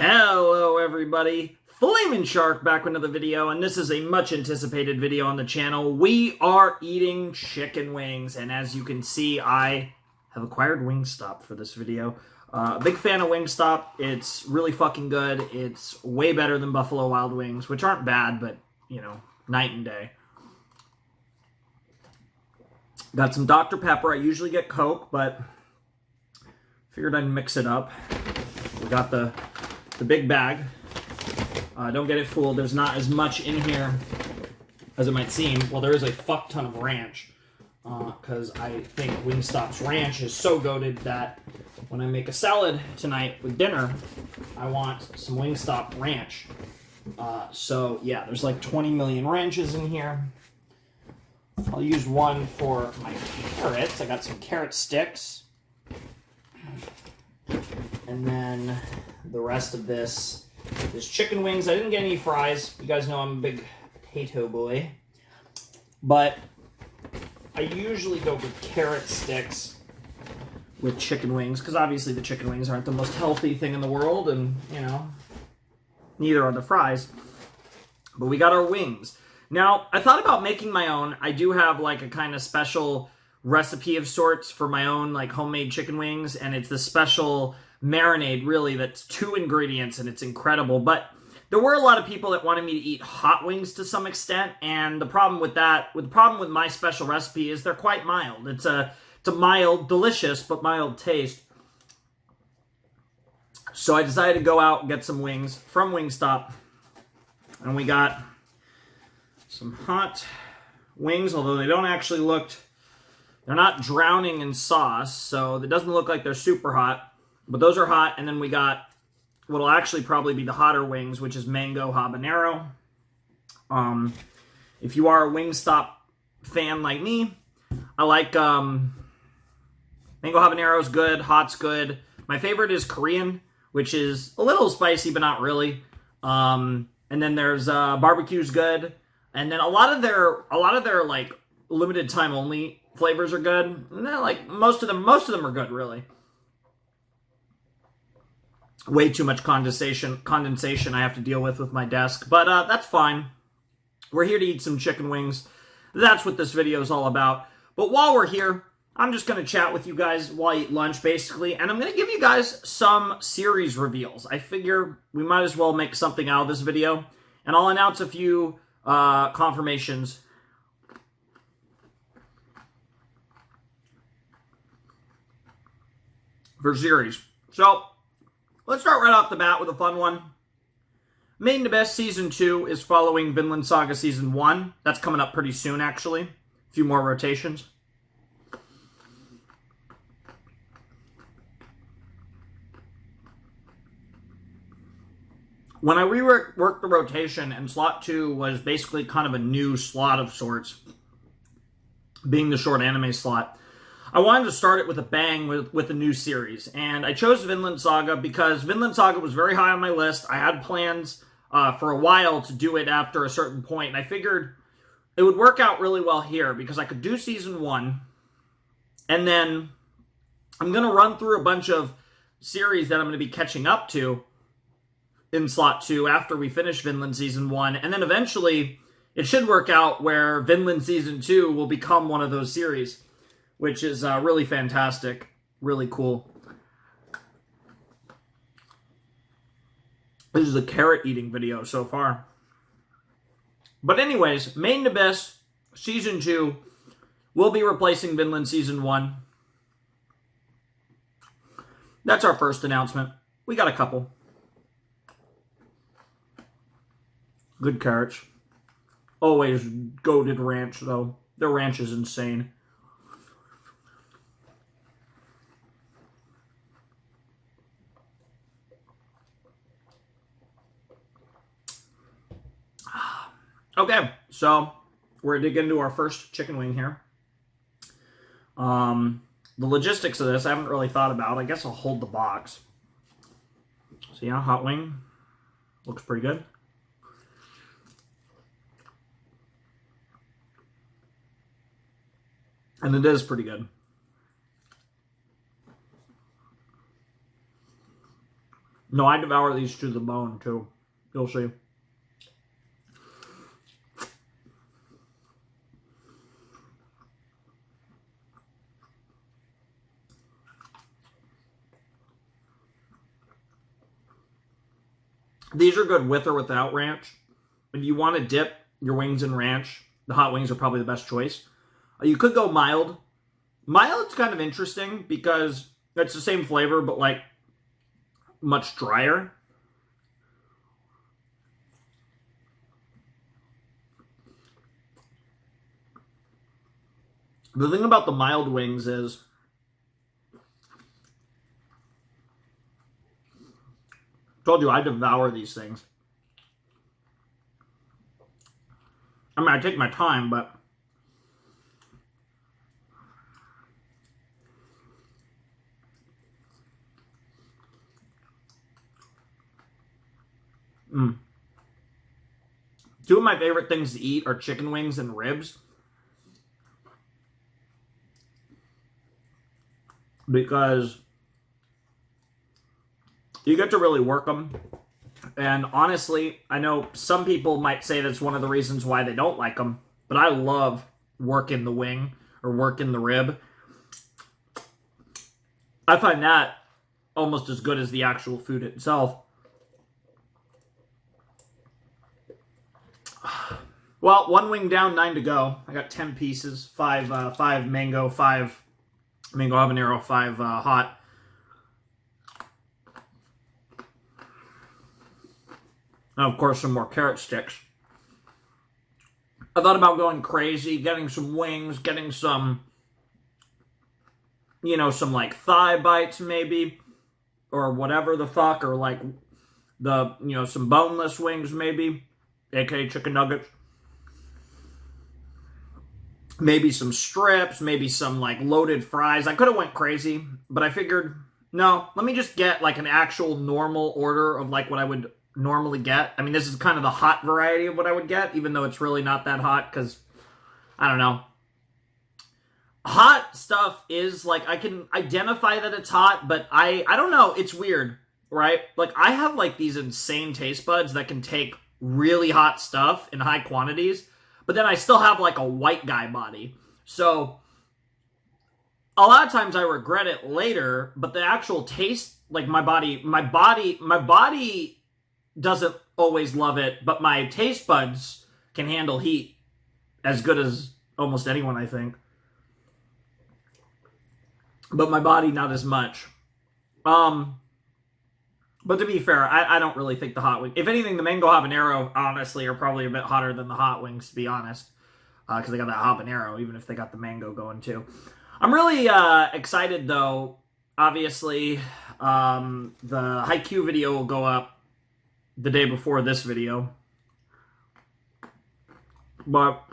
Hello everybody, Flamin' Shark back with another video, and this is a much anticipated video on the channel. We are eating chicken wings, and as you can see, I have acquired Wingstop for this video. Big fan of Wingstop. It's really fucking good. It's way better than Buffalo Wild Wings, which aren't bad, but, you know, night and day. Got some Dr. Pepper. I usually get Coke, but figured I'd mix it up. We got the big bag. Don't get it fooled. There's not as much in here as it might seem. Well, there is a fuck ton of ranch. Because I think Wingstop's ranch is so goated that when I make a salad tonight with dinner, I want some Wingstop ranch. So, yeah, there's like 20 million ranches in here. I'll use one for my carrots. I got some carrot sticks. And then the rest of this is chicken wings. I didn't get any fries. You guys know I'm a big potato boy. But I usually go with carrot sticks with chicken wings, because obviously the chicken wings aren't the most healthy thing in the world, and, you know, neither are the fries. But we got our wings. Now, I thought about making my own. I do have, like, a kind of special recipe of sorts for my own, like, homemade chicken wings, and it's the special marinade, really, that's 2 ingredients, and it's incredible. But there were a lot of people that wanted me to eat hot wings to some extent, and the problem with my special recipe is they're quite mild. It's a mild, delicious, but mild taste. So I decided to go out and get some wings from Wingstop, and we got some hot wings, although they don't actually they're not drowning in sauce, so it doesn't look like they're super hot. But those are hot, and then we got what'll actually probably be the hotter wings, which is mango habanero. If you are a Wingstop fan like me, I like mango habanero is good, hot's good. My favorite is Korean, which is a little spicy, but not really. And then there's barbecue's good, and then a lot of their like limited time only flavors are good. And then, like most of them are good, really. Way too much condensation I have to deal with my desk, but that's fine. We're here to eat some chicken wings. That's what this video is all about. But while we're here, I'm just going to chat with you guys while I eat lunch, basically, and I'm going to give you guys some series reveals. I figure we might as well make something out of this video, and I'll announce a few confirmations for series. So let's start right off the bat with a fun one. Made in the Best Season 2 is following Vinland Saga Season 1. That's coming up pretty soon, actually. A few more rotations. When I reworked the rotation, and Slot 2 was basically kind of a new slot of sorts, being the short anime slot, I wanted to start it with a bang with a new series, and I chose Vinland Saga because Vinland Saga was very high on my list. I had plans for a while to do it after a certain point, and I figured it would work out really well here because I could do Season 1, and then I'm going to run through a bunch of series that I'm going to be catching up to in Slot 2 after we finish Vinland Season 1, and then eventually it should work out where Vinland Season 2 will become one of those series, which is really fantastic, really cool. This is a carrot eating video so far. But anyways, Made in the Best Season 2 will be replacing Vinland Season 1. That's our first announcement. We got a couple. Good carrots. Always goated ranch, though. Their ranch is insane. Okay, so we're going to dig into our first chicken wing here. The logistics of this I haven't really thought about. I guess I'll hold the box. So yeah, hot wing. Looks pretty good. And it is pretty good. No, I devour these to the bone, too. You'll see. These are good with or without ranch. If you want to dip your wings in ranch, the hot wings are probably the best choice. You could go mild. Mild's kind of interesting because it's the same flavor, but like much drier. The thing about the mild wings is told you I devour these things. I mean, I take my time, but two of my favorite things to eat are chicken wings and ribs. Because you get to really work them. And honestly, I know some people might say that's one of the reasons why they don't like them. But I love working the wing or working the rib. I find that almost as good as the actual food itself. Well, one wing down, 9 to go. I got 10 pieces, 5 mango, 5 mango habanero, 5 hot. And of course, some more carrot sticks. I thought about going crazy, getting some wings, getting some, some like thigh bites maybe, or whatever the fuck, or like the, some boneless wings maybe, aka chicken nuggets. Maybe some strips, maybe some like loaded fries. I could have went crazy, but I figured, no, let me just get like an actual normal order of like what I would normally get. I mean, this is kind of the hot variety of what I would get, even though it's really not that hot, because, I don't know. Hot stuff is, like, I can identify that it's hot, but I don't know, it's weird, right? Like, I have, like, these insane taste buds that can take really hot stuff in high quantities, but then I still have, like, a white guy body. So, a lot of times I regret it later, but the actual taste, like, my body doesn't always love it, but my taste buds can handle heat as good as almost anyone, I think. But my body, not as much. But to be fair, I don't really think the hot wing... If anything, the mango habanero, honestly, are probably a bit hotter than the hot wings, to be honest. Because they got that habanero, even if they got the mango going, too. I'm really excited, though. Obviously, the Haikyuu video will go up the day before this video. But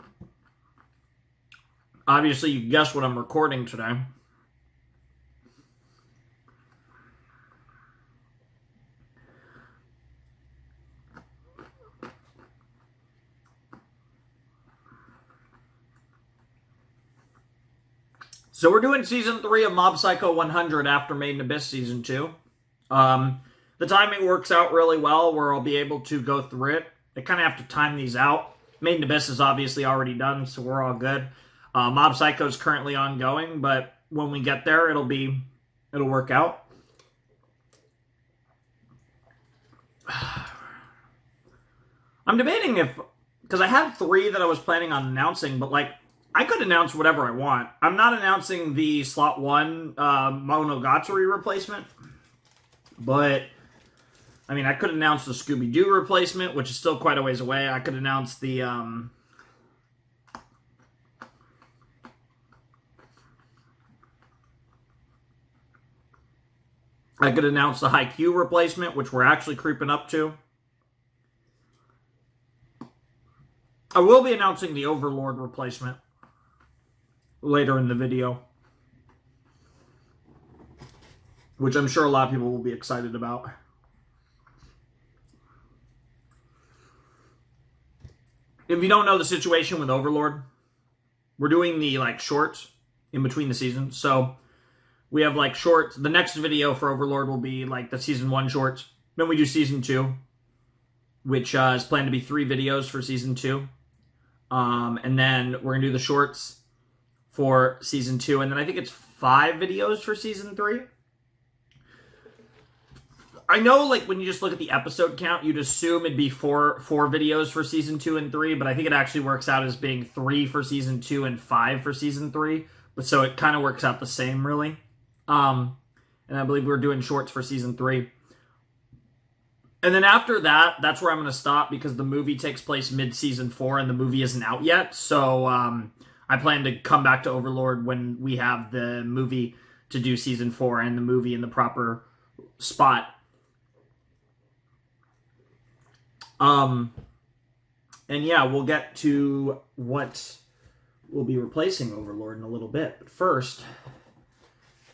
obviously you guessed what I'm recording today. So we're doing Season 3 of Mob Psycho 100 after Made in Abyss Season 2. The timing works out really well where I'll be able to go through it. I kind of have to time these out. Made in Abyss is obviously already done, so we're all good. Mob Psycho is currently ongoing, but when we get there, it'll work out. I'm debating because I had 3 that I was planning on announcing, but like, I could announce whatever I want. I'm not announcing the Slot 1 Monogatari replacement, but I mean, I could announce the Scooby-Doo replacement, which is still quite a ways away. I could announce the, Haikyuu replacement, which we're actually creeping up to. I will be announcing the Overlord replacement later in the video, which I'm sure a lot of people will be excited about. If you don't know the situation with Overlord, we're doing the, like, shorts in between the seasons. So we have, like, shorts. The next video for Overlord will be, like, the Season 1 shorts. Then we do season 2, which is planned to be 3 videos for season 2. And then we're going to do the shorts for season 2. And then I think it's 5 videos for season 3. I know, like, when you just look at the episode count, you'd assume it'd be four videos for season 2 and 3, but I think it actually works out as being 3 for season 2 and 5 for season 3. But so it kind of works out the same, really. And I believe we're doing shorts for season 3. And then after that, that's where I'm going to stop because the movie takes place mid-season 4 and the movie isn't out yet. So I plan to come back to Overlord when we have the movie to do season 4 and the movie in the proper spot. And yeah, we'll get to what we'll be replacing Overlord in a little bit. But first,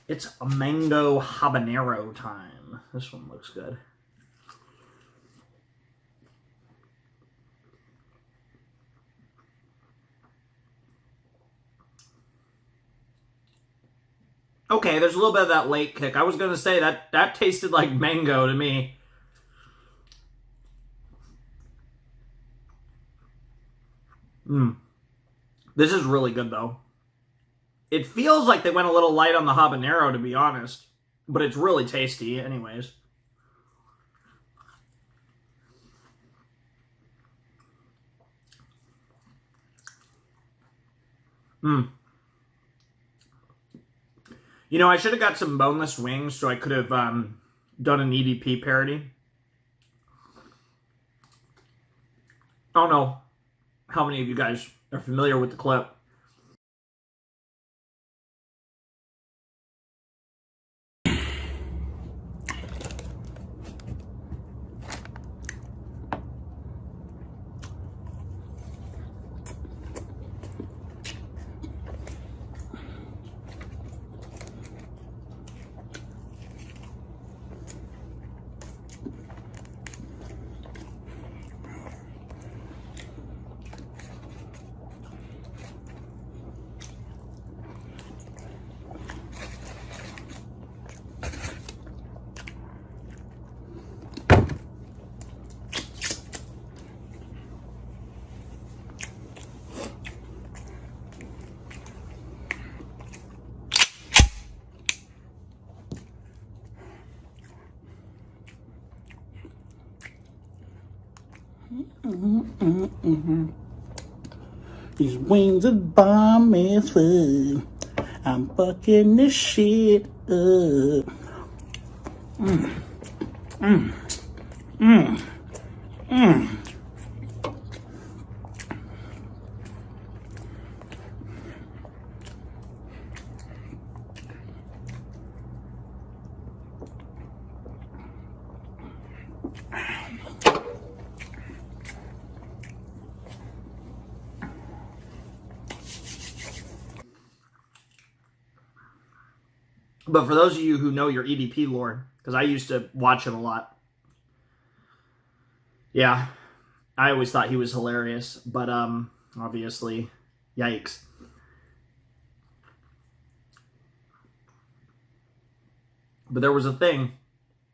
it's a mango habanero time. This one looks good. Okay, there's a little bit of that late kick. I was going to say that tasted like mango to me. This is really good, though. It feels like they went a little light on the habanero, to be honest. But it's really tasty, anyways. You know, I should have got some boneless wings so I could have done an EDP parody. I don't know how many of you guys are familiar with the clip. These wings are bomb as fuck. I'm fucking this shit up. But for those of you who know your EDP lore, because I used to watch him a lot, yeah, I always thought he was hilarious, but obviously, yikes. But there was a thing,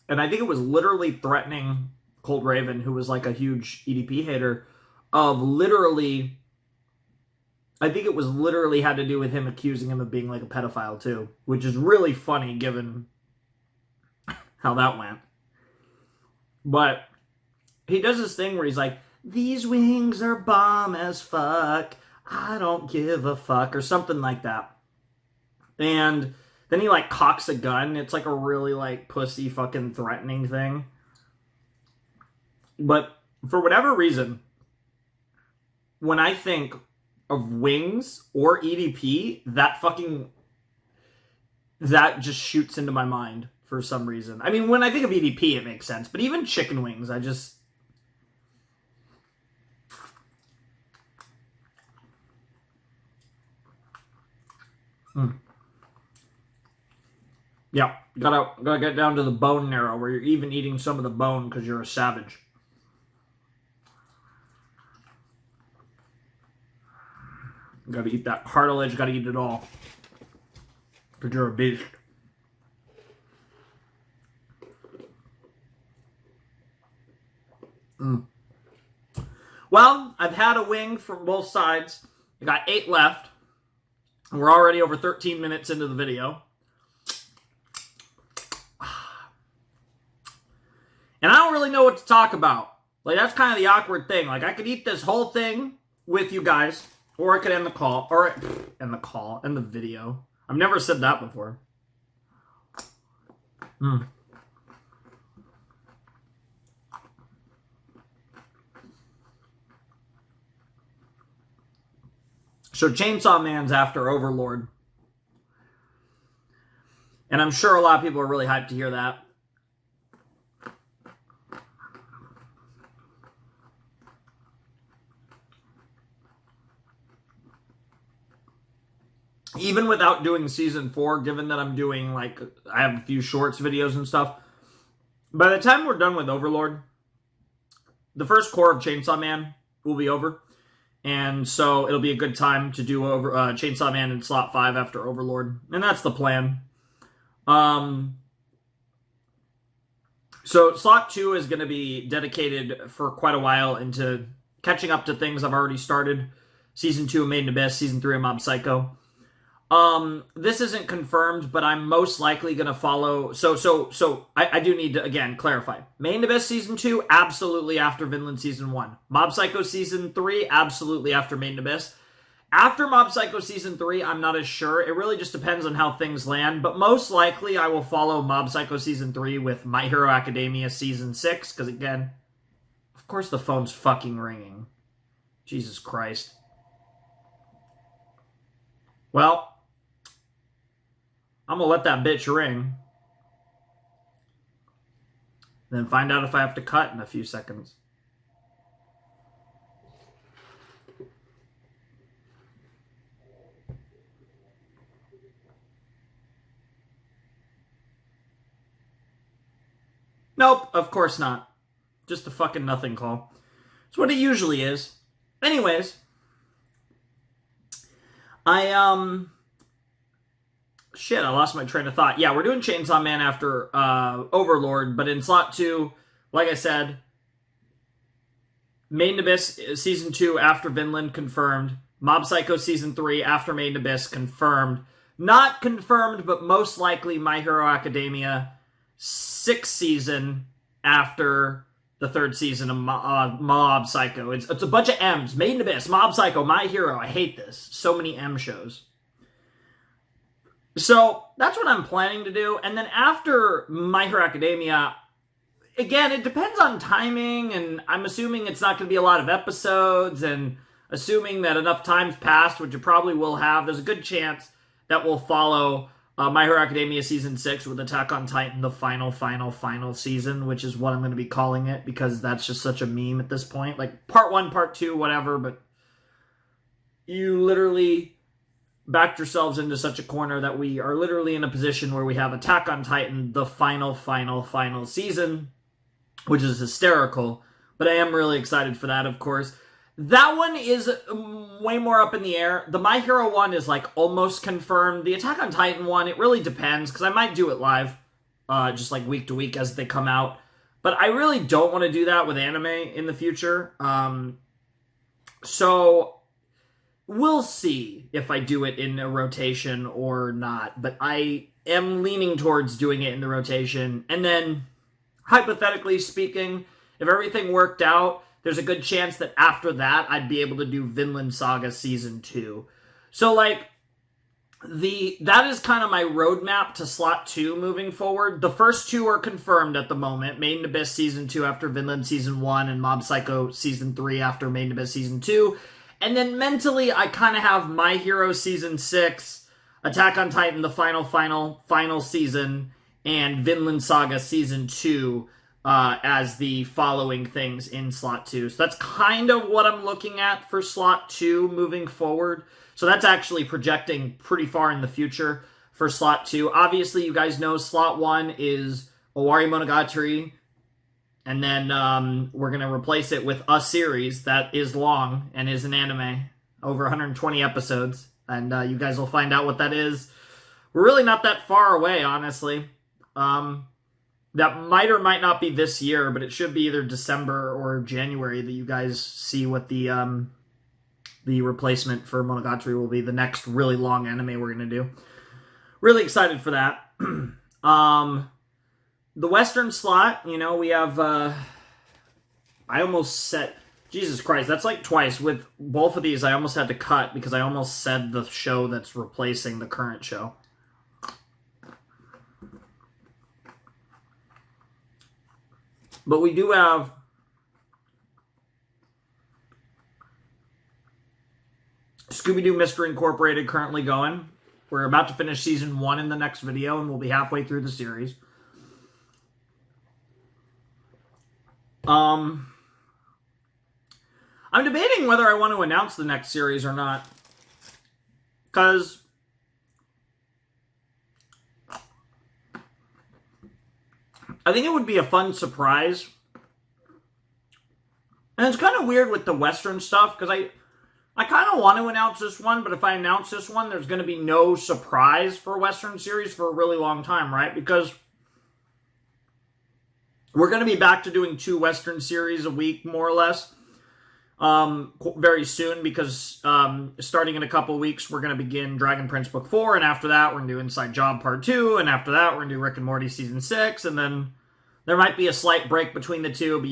and I think it was literally threatening Cold Raven, who was like a huge EDP hater, of literally, I think it was literally had to do with him accusing him of being like a pedophile too, which is really funny given how that went. But he does this thing where he's like, these wings are bomb as fuck. I don't give a fuck, or something like that. And then he like cocks a gun. It's like a really like pussy fucking threatening thing. But for whatever reason, when I think of wings or EDP, that just shoots into my mind for some reason. I mean, when I think of EDP, it makes sense. But even chicken wings, I just... Yeah, gotta get down to the bone marrow, where you're even eating some of the bone because you're a savage. Gotta eat that cartilage, gotta eat it all. Because you're a beast. Well, I've had a wing from both sides. I got 8 left. And we're already over 13 minutes into the video. And I don't really know what to talk about. Like, that's kind of the awkward thing. Like, I could eat this whole thing with you guys, or I could end the call, or end the video. I've never said that before. So Chainsaw Man's after Overlord. And I'm sure a lot of people are really hyped to hear that. Even without doing season 4, given that I'm doing, like, I have a few shorts videos and stuff, by the time we're done with Overlord, the first core of Chainsaw Man will be over. And so it'll be a good time to do Chainsaw Man in slot 5 after Overlord. And that's the plan. So slot 2 is going to be dedicated for quite a while into catching up to things I've already started. Season 2 of Made in Abyss, Season 3 of Mob Psycho. This isn't confirmed, but I'm most likely going to follow. So I do need to, again, clarify. Made in Abyss Season 2, absolutely after Vinland Season 1. Mob Psycho Season 3, absolutely after Made in Abyss. After Mob Psycho Season 3, I'm not as sure. It really just depends on how things land, but most likely I will follow Mob Psycho Season 3 with My Hero Academia Season 6, because again, of course the phone's fucking ringing. Jesus Christ. Well, I'm going to let that bitch ring. Then find out if I have to cut in a few seconds. Nope, of course not. Just a fucking nothing call. It's what it usually is. Anyways. Shit, I lost my train of thought. Yeah, we're doing Chainsaw Man after Overlord, but in slot 2, like I said, Made in Abyss Season 2 after Vinland, confirmed. Mob Psycho Season 3 after Made in Abyss, confirmed. Not confirmed, but most likely My Hero Academia 6th season after the 3rd season of Mob Psycho. It's a bunch of M's. Made in Abyss, Mob Psycho, My Hero. I hate this. So many M shows. So that's what I'm planning to do. And then after My Hero Academia, again, it depends on timing, and I'm assuming it's not going to be a lot of episodes, and assuming that enough time's passed, which it probably will have, there's a good chance that we'll follow My Hero Academia Season 6 with Attack on Titan, the final season, which is what I'm going to be calling it, because that's just such a meme at this point. Like, Part 1, Part 2, whatever, but you literally backed yourselves into such a corner that we are literally in a position where we have Attack on Titan, the final season, which is hysterical. But I am really excited for that, of course. That one is way more up in the air. The My Hero one is like almost confirmed. The Attack on Titan one, it really depends, because I might do it live, just like week to week as they come out. But I really don't want to do that with anime in the future. So we'll see if I do it in a rotation or not, but I am leaning towards doing it in the rotation. And then, hypothetically speaking, if everything worked out, there's a good chance that after that, I'd be able to do Vinland Saga Season 2. So, like, that is kind of my roadmap to slot 2 moving forward. The first 2 are confirmed at the moment. Made in Abyss Season 2 after Vinland Season 1, and Mob Psycho Season 3 after Made in Abyss Season 2. And then mentally, I kind of have My Hero Season 6, Attack on Titan, the final season, and Vinland Saga Season 2 as the following things in slot 2. So that's kind of what I'm looking at for slot 2 moving forward. So that's actually projecting pretty far in the future for slot 2. Obviously, you guys know slot 1 is Owari Monogatari. And then we're going to replace it with a series that is long and is an anime, over 120 episodes. And you guys will find out what that is. We're really not that far away, honestly. that might or might not be this year, but it should be either December or January that you guys see what the replacement for Monogatari will be. The next really long anime we're going to do. Really excited for that. The Western slot, you know, we have, I almost said, Jesus Christ, that's like twice. With both of these, I almost had to cut because I almost said the show that's replacing the current show. But we do have Scooby-Doo Mystery Incorporated currently going. We're about to finish season 1 in the next video, and we'll be halfway through the series. I'm debating whether I want to announce the next series or not. Because I think it would be a fun surprise. And it's kind of weird with the Western stuff, because I kind of want to announce this one, but if I announce this one, there's going to be no surprise for a Western series for a really long time, right? Because we're going to be back to doing 2 Western series a week, more or less, very soon, because starting in a couple weeks, we're going to begin Dragon Prince Book 4, and after that, we're going to do Inside Job Part 2, and after that, we're going to do Rick and Morty Season 6, and then there might be a slight break between the two, but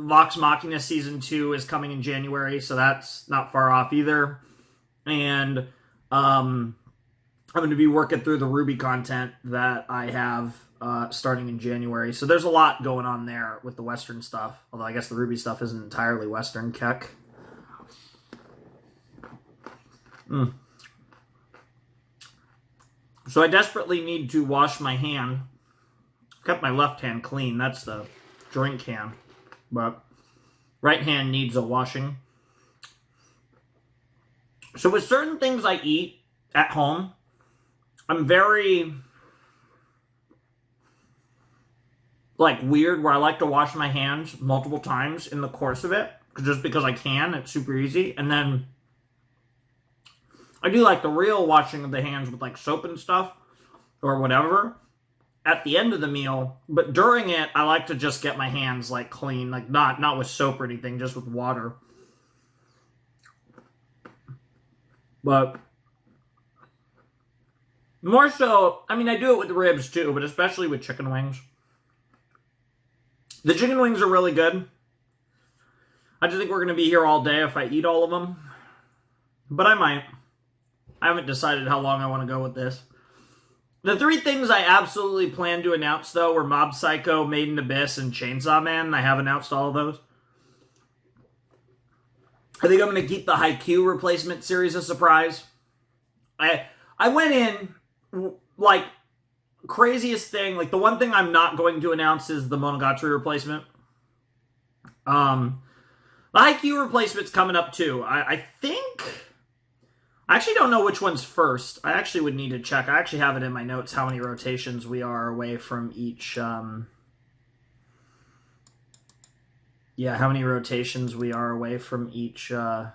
Vox Machina Season 2 is coming in January, so that's not far off either. And I'm going to be working through the Ruby content that I have starting in January. So there's a lot going on there with the Western stuff, although I guess the Ruby stuff isn't entirely Western. Keck. So I desperately need to wash my hand. Kept my left hand clean. That's the drink hand. But right hand needs a washing. So with certain things I eat at home, I'm very weird, where I like to wash my hands multiple times in the course of it. Just because I can. It's super easy. And then I do like the real washing of the hands with soap and stuff or whatever at the end of the meal, but during it, I like to just get my hands clean, not with soap or anything, just with water. But more so, I mean, I do it with ribs too, but especially with chicken wings. The chicken wings are really good. I just think we're going to be here all day if I eat all of them. But I might. I haven't decided how long I want to go with this. The 3 things I absolutely plan to announce, though, were Mob Psycho, Made in Abyss, and Chainsaw Man. I have announced all of those. I think I'm going to keep the Haikyuu replacement series a surprise. I went in, craziest thing, the one thing I'm not going to announce is the Monogatari replacement. The Haikyuu replacement's coming up, too. I think... I actually don't know which one's first. I actually would need to check. I actually have it in my notes how many rotations we are away from each... how many rotations we are away from each... Yeah.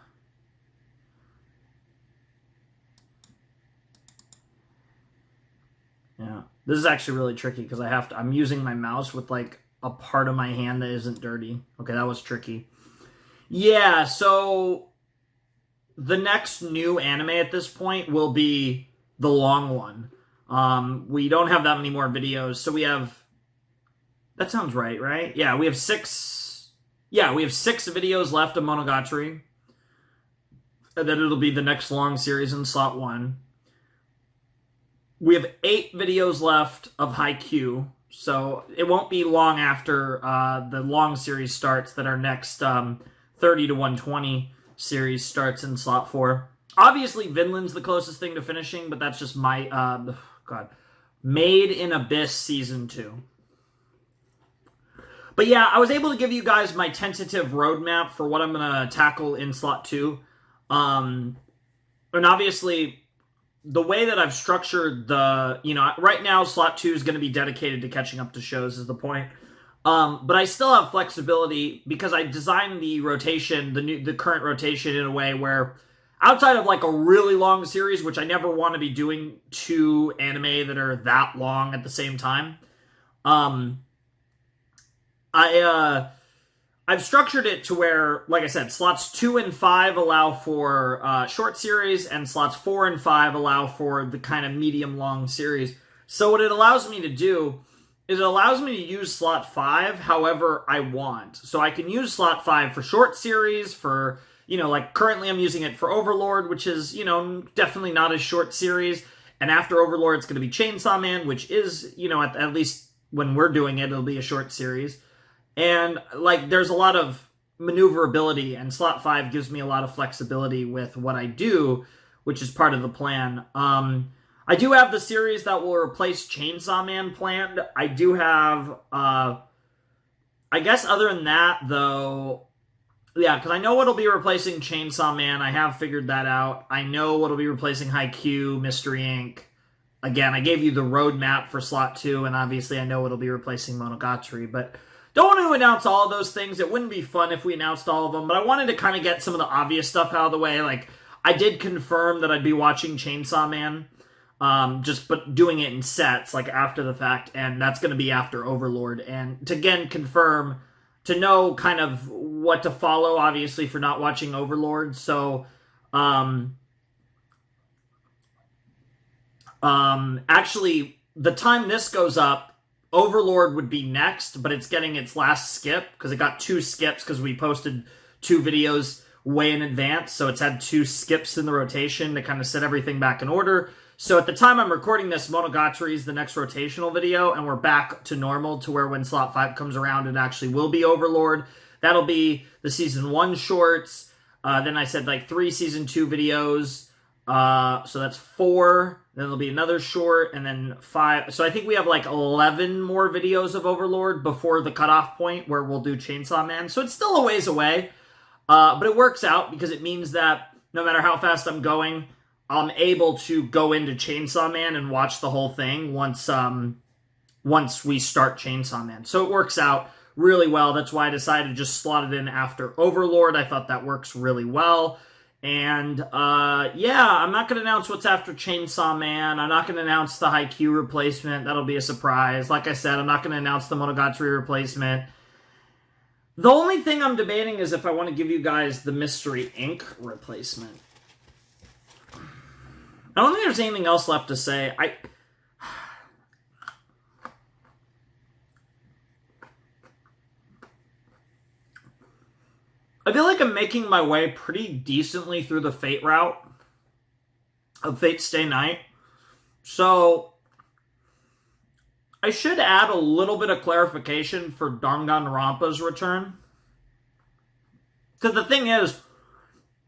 This is actually really tricky because I'm using my mouse with a part of my hand that isn't dirty. Okay, that was tricky. Yeah, so the next new anime at this point will be the long one. We don't have that many more videos, so we have... That sounds right? Yeah, we have 6... Yeah, we have 6 videos left of Monogatari. And then it'll be the next long series in slot 1. We have 8 videos left of Haikyuu, so it won't be long after the long series starts that our next 30 to 120 series starts in slot 4. Obviously, Vinland's the closest thing to finishing, but that's just my... Made in Abyss Season 2. But yeah, I was able to give you guys my tentative roadmap for what I'm going to tackle in slot 2. And obviously, the way that I've structured the... right now, slot 2 is going to be dedicated to catching up to shows is the point. But I still have flexibility because I designed the rotation, the current rotation in a way where outside of a really long series, which I never want to be doing 2 anime that are that long at the same time, I've structured it to where, like I said, slots 2 and 5 allow for short series, and slots 4 and 5 allow for the kind of medium-long series. So what it allows me to do is it allows me to use slot 5 however I want. So I can use slot 5 for short series, for, like currently I'm using it for Overlord, which is, definitely not a short series. And after Overlord, it's going to be Chainsaw Man, which is, at least when we're doing it, it'll be a short series. And, there's a lot of maneuverability, and slot 5 gives me a lot of flexibility with what I do, which is part of the plan. I do have the series that will replace Chainsaw Man planned. I do have, I guess other than that, though, yeah, because I know what'll be replacing Chainsaw Man. I have figured that out. I know what'll be replacing Haikyuu, Mystery Inc. Again, I gave you the roadmap for slot 2, and obviously I know what'll be replacing Monogatari, but don't want to announce all of those things. It wouldn't be fun if we announced all of them, but I wanted to kind of get some of the obvious stuff out of the way. I did confirm that I'd be watching Chainsaw Man, but doing it in sets, after the fact, and that's going to be after Overlord. And to, again, confirm, to know kind of what to follow, obviously, for not watching Overlord. So, actually, the time this goes up, Overlord would be next, but it's getting its last skip, because it got 2 skips, because we posted 2 videos way in advance, so it's had 2 skips in the rotation to kind of set everything back in order. So at the time I'm recording this, Monogatari is the next rotational video, and we're back to normal, to where when slot 5 comes around, it actually will be Overlord. That'll be the Season 1 shorts, then I said 3 Season 2 videos, so that's 4, then there'll be another short, and then 5. So I think we have 11 more videos of Overlord before the cutoff point where we'll do Chainsaw Man. So it's still a ways away, but it works out because it means that no matter how fast I'm going, I'm able to go into Chainsaw Man and watch the whole thing once we start Chainsaw Man. So it works out really well. That's why I decided to just slot it in after Overlord. I thought that works really well. And, yeah, I'm not going to announce what's after Chainsaw Man. I'm not going to announce the Haikyuu replacement. That'll be a surprise. Like I said, I'm not going to announce the Monogatari replacement. The only thing I'm debating is if I want to give you guys the Mystery Inc. replacement. I don't think there's anything else left to say. I feel like I'm making my way pretty decently through the Fate route of Fate Stay Night. So, I should add a little bit of clarification for Danganronpa's return. Because the thing is,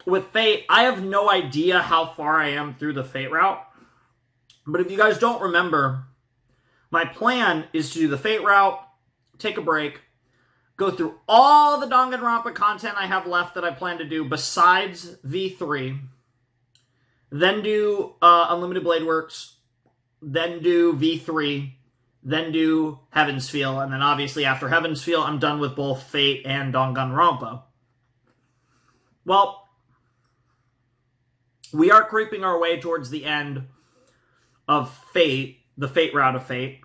with Fate, I have no idea how far I am through the Fate route. But if you guys don't remember, my plan is to do the Fate route, take a break, go through all the Danganronpa content I have left that I plan to do besides V3, then do Unlimited Blade Works, then do V3, then do Heaven's Feel, and then obviously after Heaven's Feel, I'm done with both Fate and Danganronpa. Well, we are creeping our way towards the end of Fate, the Fate route of Fate.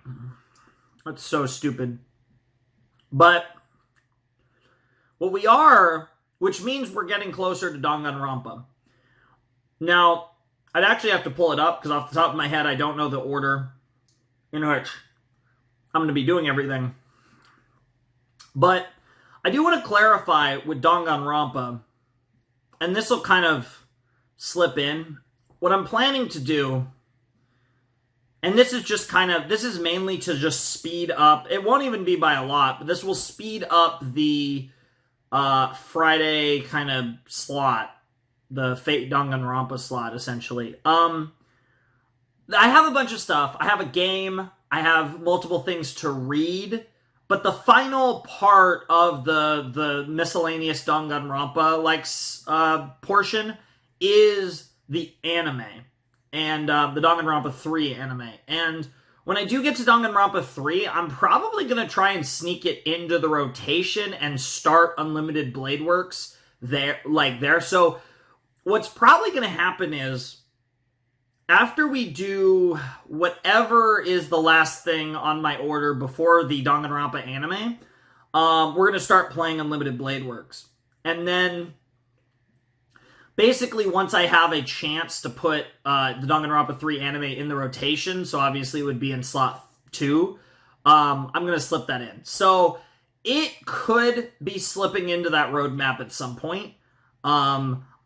That's so stupid. But what we are, which means we're getting closer to Danganronpa. Now, I'd actually have to pull it up, because off the top of my head, I don't know the order in which I'm going to be doing everything. But I do want to clarify with Danganronpa, and this will kind of slip in, what I'm planning to do, and this is just this is mainly to just speed up, it won't even be by a lot, but this will speed up the Friday kind of slot, the Fate Danganronpa slot, essentially. I have a bunch of stuff. I have a game. I have multiple things to read. But the final part of the miscellaneous Danganronpa portion is the anime. And the Danganronpa 3 anime. And when I do get to Danganronpa 3, I'm probably going to try and sneak it into the rotation and start Unlimited Blade Works there. So what's probably going to happen is, after we do whatever is the last thing on my order before the Danganronpa anime, we're going to start playing Unlimited Blade Works. And then, basically, once I have a chance to put the Danganronpa 3 anime in the rotation, so obviously it would be in slot 2, I'm going to slip that in. So, it could be slipping into that roadmap at some point.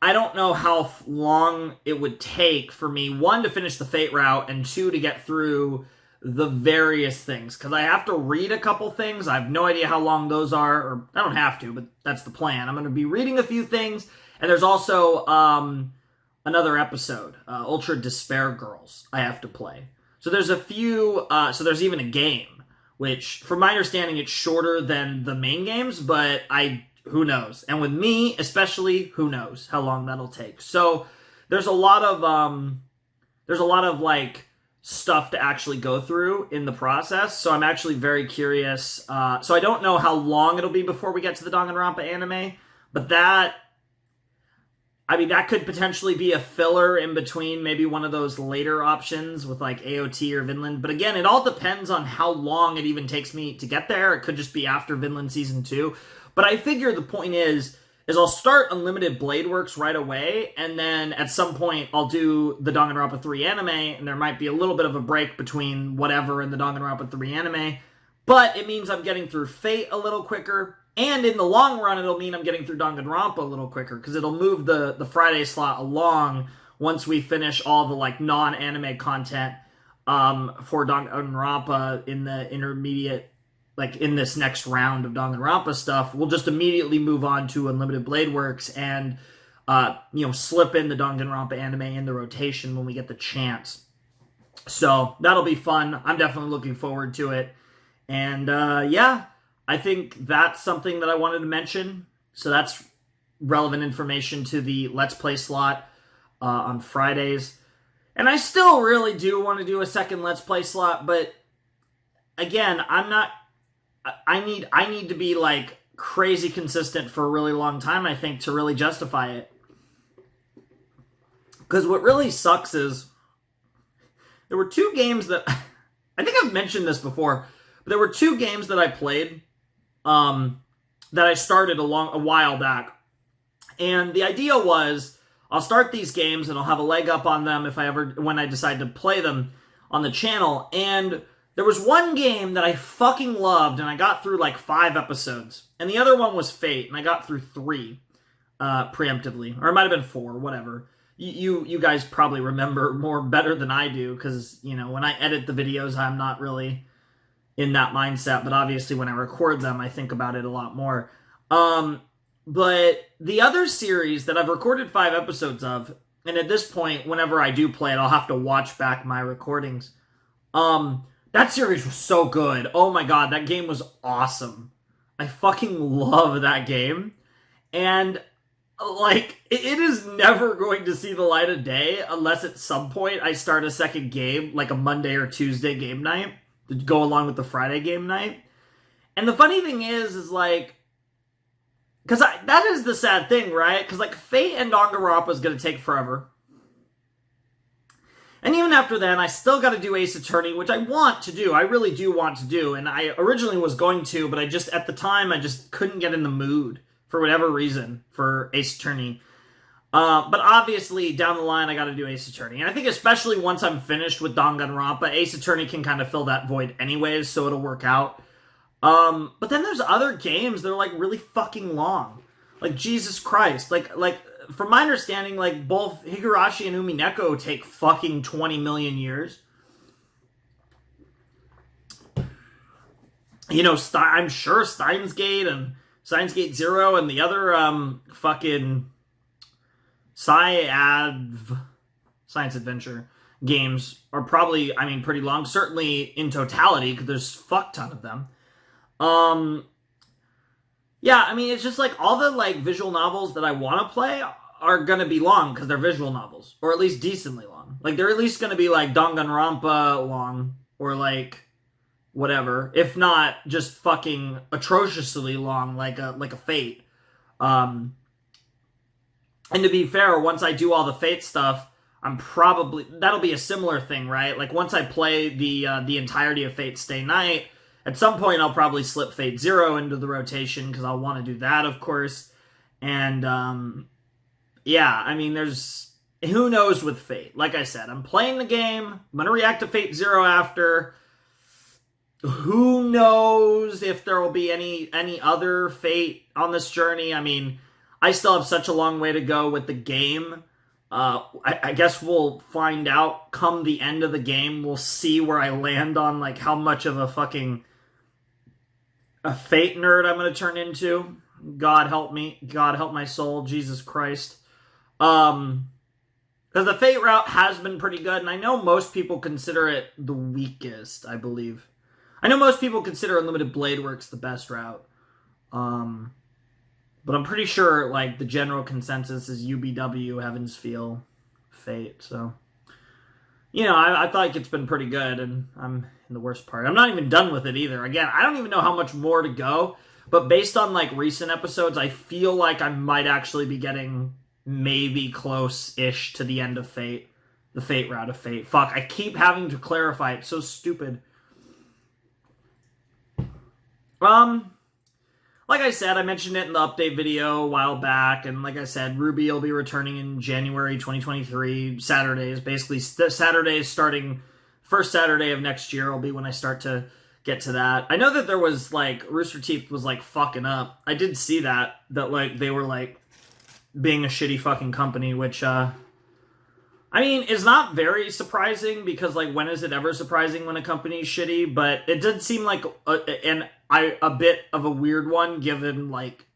I don't know how long it would take for me, 1, to finish the Fate route, and 2, to get through the various things. Because I have to read a couple things. I have no idea how long those are, or I don't have to, but that's the plan. I'm going to be reading a few things, and there's also another episode, Ultra Despair Girls, I have to play. So there's a few, so there's even a game, which, from my understanding, it's shorter than the main games, but who knows? And with me, especially, who knows how long that'll take. So there's a lot of like stuff to actually go through in the process. So I'm actually very curious. So I don't know how long it'll be before we get to the Danganronpa anime, but that could potentially be a filler in between maybe one of those later options with like AOT or Vinland. But again, it all depends on how long it even takes me to get there. It could just be after Vinland Season 2. But I figure the point is I'll start Unlimited Blade Works right away, and then at some point I'll do the Danganronpa 3 anime, and there might be a little bit of a break between whatever and the Danganronpa 3 anime, but it means I'm getting through Fate a little quicker, and in the long run it'll mean I'm getting through Danganronpa a little quicker, because it'll move the Friday slot along once we finish all the like non-anime content for Danganronpa in the intermediate, like in this next round of Danganronpa stuff. We'll just immediately move on to Unlimited Blade Works and, slip in the Danganronpa anime in the rotation when we get the chance. So that'll be fun. I'm definitely looking forward to it. And, I think that's something that I wanted to mention. So that's relevant information to the Let's Play slot on Fridays. And I still really do want to do a second Let's Play slot, but again, I need to be like crazy consistent for a really long time, I think, to really justify it. Because what really sucks is there were 2 games that I think I've mentioned this before, but there were 2 games that I played that I started a while back. And the idea was I'll start these games and I'll have a leg up on them when I decide to play them on the channel. And there was one game that I fucking loved, and I got through like 5 episodes. And the other one was Fate, and I got through 3 preemptively. Or it might have been 4, whatever. You guys probably remember better than I do, because, when I edit the videos, I'm not really in that mindset. But obviously, when I record them, I think about it a lot more. But the other series that I've recorded 5 episodes of, and at this point, whenever I do play it, I'll have to watch back my recordings. That series was so good. Oh my god, that game was awesome. I fucking love that game. And, like, it is never going to see the light of day unless at some point I start a second game, like a Monday or Tuesday game night, to go along with the Friday game night. And the funny thing is like, because that is the sad thing, right? Because, like, Fate and Danganronpa is going to take forever. And even after then, I still got to do Ace Attorney, which I want to do. I really do want to do. And I originally was going to, but at the time, I just couldn't get in the mood, for whatever reason, for Ace Attorney. But obviously, down the line, I got to do Ace Attorney. And I think especially once I'm finished with Danganronpa, Ace Attorney can kind of fill that void anyways, so it'll work out. But then there's other games that are, like, really fucking long. Like, Jesus Christ. Like, from my understanding, like, both Higurashi and Umineko take fucking 20 million years. I'm sure Steins Gate and Steins Gate Zero and the other, fucking Science Adventure games are probably, pretty long. Certainly in totality, because there's a fuck ton of them. It's just, like, all the, like, visual novels that I want to play are going to be long, because they're visual novels. Or at least decently long. Like, they're at least going to be, like, Danganronpa long, or, like, whatever. If not, just fucking atrociously long, like a Fate. And to be fair, once I do all the Fate stuff, that'll be a similar thing, right? Like, once I play the entirety of Fate Stay Night, At some point, I'll probably slip Fate Zero into the rotation because I'll want to do that, of course. And, yeah, I mean, there's... Who knows with Fate? Like I said, I'm playing the game. I'm going to react to Fate Zero after. Who knows if there will be any other Fate on this journey? I mean, I still have such a long way to go with the game. I guess we'll find out come the end of the game. We'll see where I land on, like, how much of a fucking a Fate nerd I'm going to turn into. God help me. God help my soul. Jesus Christ. Because the Fate route has been pretty good, and I know most people consider it the weakest, I believe. I know most people consider Unlimited Blade Works the best route. But I'm pretty sure, like, the general consensus is UBW, Heaven's Feel, Fate, so... You know, I thought like it's been pretty good, and I'm in the worst part. I'm not even done with it either. Again, I don't even know how much more to go, but based on, like, recent episodes, I feel like I might actually be getting maybe close-ish to the end of Fate. The Fate route of Fate. Fuck, I keep having to clarify. It's so stupid. Like I said, I mentioned it in the update video a while back, and like I said, Ruby will be returning in January 2023, Saturdays. Basically, Saturdays starting, first Saturday of next year will be when I start to get to that. I know that there was, like, Rooster Teeth was, like, fucking up. I did see that, like, they were, like, being a shitty fucking company, which, I mean, is not very surprising, because, like, when is it ever surprising when a company's shitty? But it did seem like a bit of a weird one, given, like,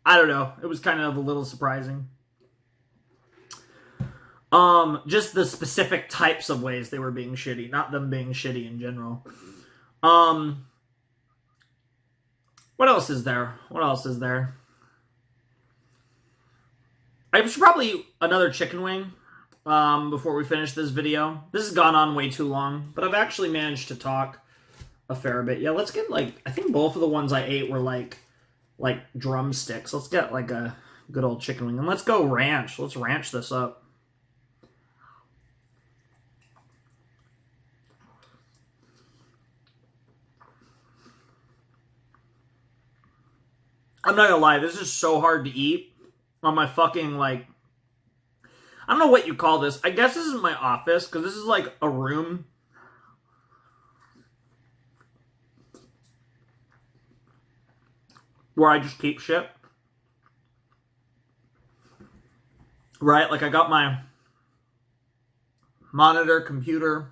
I don't know, it was kind of a little surprising. Just the specific types of ways they were being shitty, not them being shitty in general. What else is there? What else is there? I should probably another chicken wing. Before we finish this video. This has gone on way too long, but I've actually managed to talk a fair bit. Yeah, let's get, like, I think both of the ones I ate were, like drumsticks. Let's get, like, a good old chicken wing. And let's go ranch. Let's ranch this up. I'm not gonna lie, this is so hard to eat on my fucking, like, I don't know what you call this. I guess this is my office, because this is, like, a room. Where I just keep shit. Right? Like, I got my monitor, computer.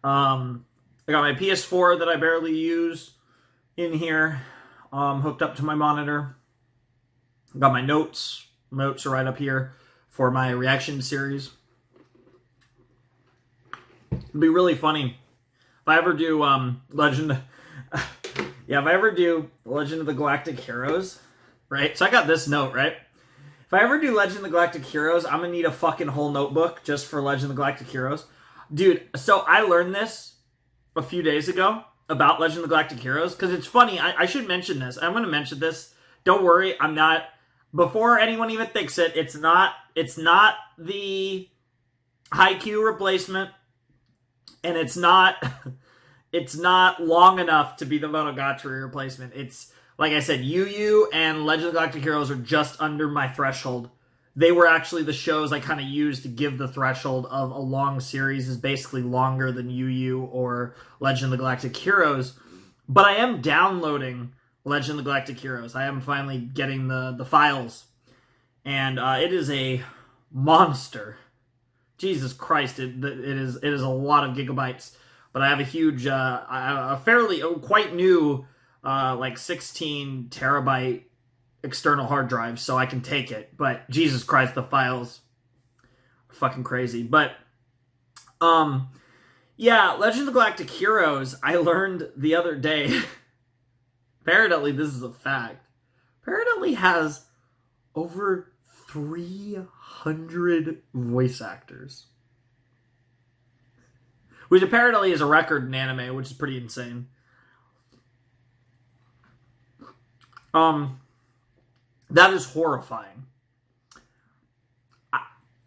I got my PS4 that I barely use in here, hooked up to my monitor. I got my notes. Notes are right up here for my reaction series. It'd be really funny if I ever do Legend of the Galactic Heroes, right? So I got this note, right? If I ever do Legend of the Galactic Heroes, I'm gonna need a fucking whole notebook just for Legend of the Galactic Heroes. Dude, so I learned this a few days ago about Legend of the Galactic Heroes, because it's funny, I should mention this. I'm gonna mention this. Don't worry, I'm not... Before anyone even thinks it, it's not the Haikyuu replacement, and it's not long enough to be the Monogatari replacement. It's, like I said, Yu Yu and Legend of the Galactic Heroes are just under my threshold. They were actually the shows I kind of used to give the threshold of a long series is basically longer than Yu Yu or Legend of the Galactic Heroes. But I am downloading Legend of the Galactic Heroes. I am finally getting the files. And it is a monster. Jesus Christ, it is a lot of gigabytes. But I have a huge, quite new, like 16 terabyte external hard drive, so I can take it. But Jesus Christ, the files are fucking crazy. But, yeah, Legend of the Galactic Heroes, I learned the other day... Apparently, this is a fact. Apparently has over 300 voice actors. Which apparently is a record in anime, which is pretty insane. That is horrifying.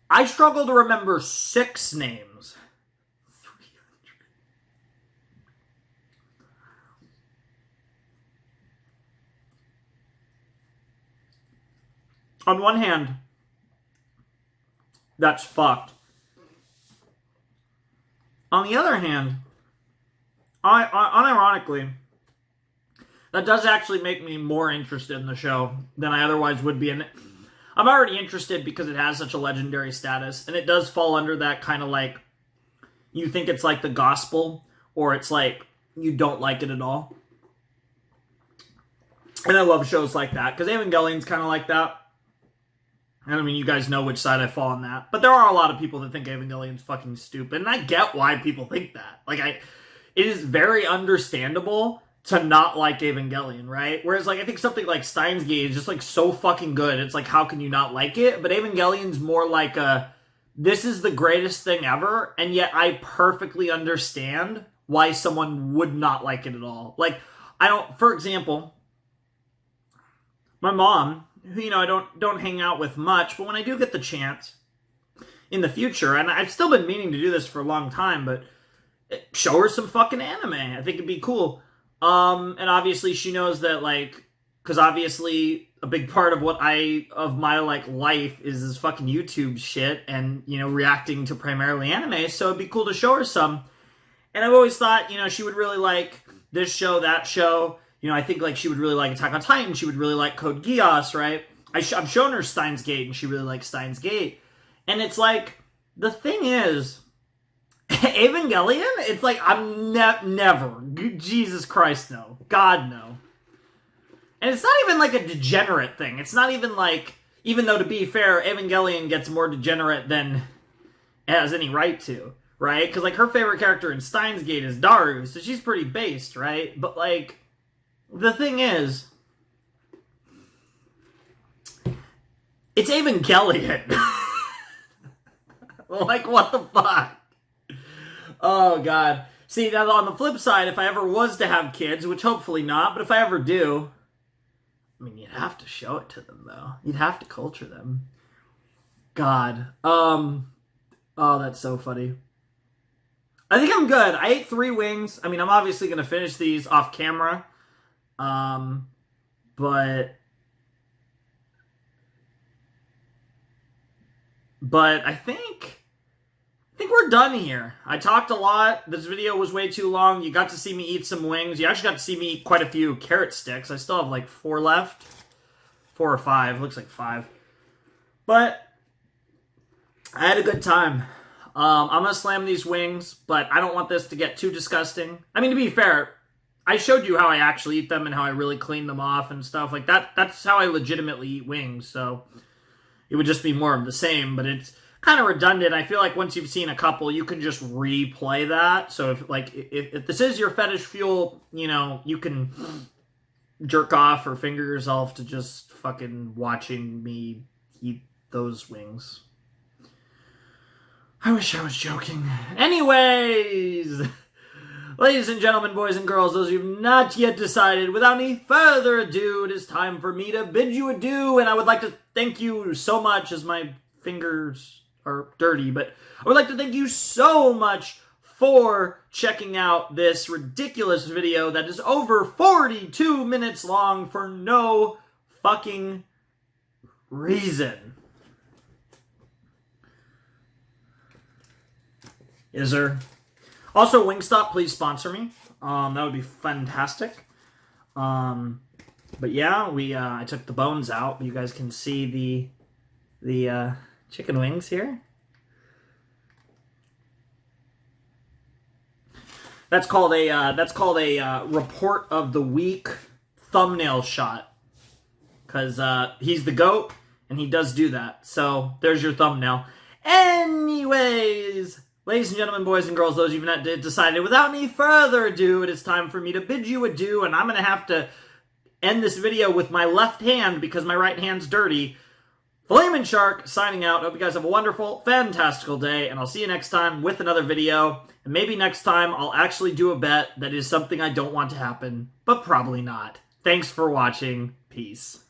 I struggle to remember 6 names. 300. on one hand, that's fucked. On the other hand, unironically, that does actually make me more interested in the show than I otherwise would be in it. I'm already interested because it has such a legendary status, and it does fall under that kind of like, you think it's like the gospel, or it's like you don't like it at all. And I love shows like that, because Evangelion's kind of like that. I mean, you guys know which side I fall on that. But there are a lot of people that think Evangelion's fucking stupid, and I get why people think that. Like, it is very understandable to not like Evangelion, right? Whereas, like, I think something like Steins Gate is just, like, so fucking good. It's like, how can you not like it? But Evangelion's more like this is the greatest thing ever, and yet I perfectly understand why someone would not like it at all. Like, for example, my mom, who, you know, I don't hang out with much, but when I do get the chance in the future, and I've still been meaning to do this for a long time, but show her some fucking anime. I think it'd be cool. And obviously she knows that, like, because obviously a big part of my like life is this fucking YouTube shit and, you know, reacting to primarily anime, so it'd be cool to show her some. And I've always thought, you know, she would really like this show, that show. You know, I think, like, she would really like Attack on Titan. She would really like Code Geass, right? I've shown her Steins Gate, and she really likes Steins Gate. And it's like, the thing is, Evangelion, it's like, I'm never. Jesus Christ, no. God, no. And it's not even, like, a degenerate thing. It's not even, like, even though, to be fair, Evangelion gets more degenerate than it has any right to, right? Because, like, her favorite character in Steins Gate is Daru, so she's pretty based, right? But, like, the thing is, it's Evangelion. Like, what the fuck? Oh, God. See, now on the flip side, if I ever was to have kids, which hopefully not, but if I ever do, I mean, you'd have to show it to them, though. You'd have to culture them. God. Oh, that's so funny. I think I'm good. I ate 3 wings. I mean, I'm obviously going to finish these off camera. But I think we're done here. I talked a lot. This video was way too long. You got to see me eat some wings. You actually got to see me eat quite a few carrot sticks. I still have like 4 left. 4 or 5. Looks like 5. But I had a good time. I'm going to slam these wings, but I don't want this to get too disgusting. I mean, to be fair, I showed you how I actually eat them and how I really clean them off and stuff like that. That's how I legitimately eat wings, so it would just be more of the same, but it's kind of redundant. I feel like once you've seen a couple, you can just replay that. So if this is your fetish fuel, you know, you can jerk off or finger yourself to just fucking watching me eat those wings. I wish I was joking. Anyways, ladies and gentlemen, boys and girls, those who've not yet decided, without any further ado, it is time for me to bid you adieu, and I would like to thank you so much, as my fingers are dirty, but I would like to thank you so much for checking out this ridiculous video that is over 42 minutes long for no fucking reason. Is there? Also, Wingstop, please sponsor me. That would be fantastic. But yeah, I took the bones out. You guys can see the chicken wings here. That's called a report of the week thumbnail shot. Because he's the GOAT, and he does do that. So there's your thumbnail. Anyways, ladies and gentlemen, boys and girls, those of you who have not decided, without any further ado, it is time for me to bid you adieu, and I'm going to have to end this video with my left hand because my right hand's dirty. Flamin' Shark signing out. Hope you guys have a wonderful, fantastical day, and I'll see you next time with another video. And maybe next time I'll actually do a bet that is something I don't want to happen, but probably not. Thanks for watching. Peace.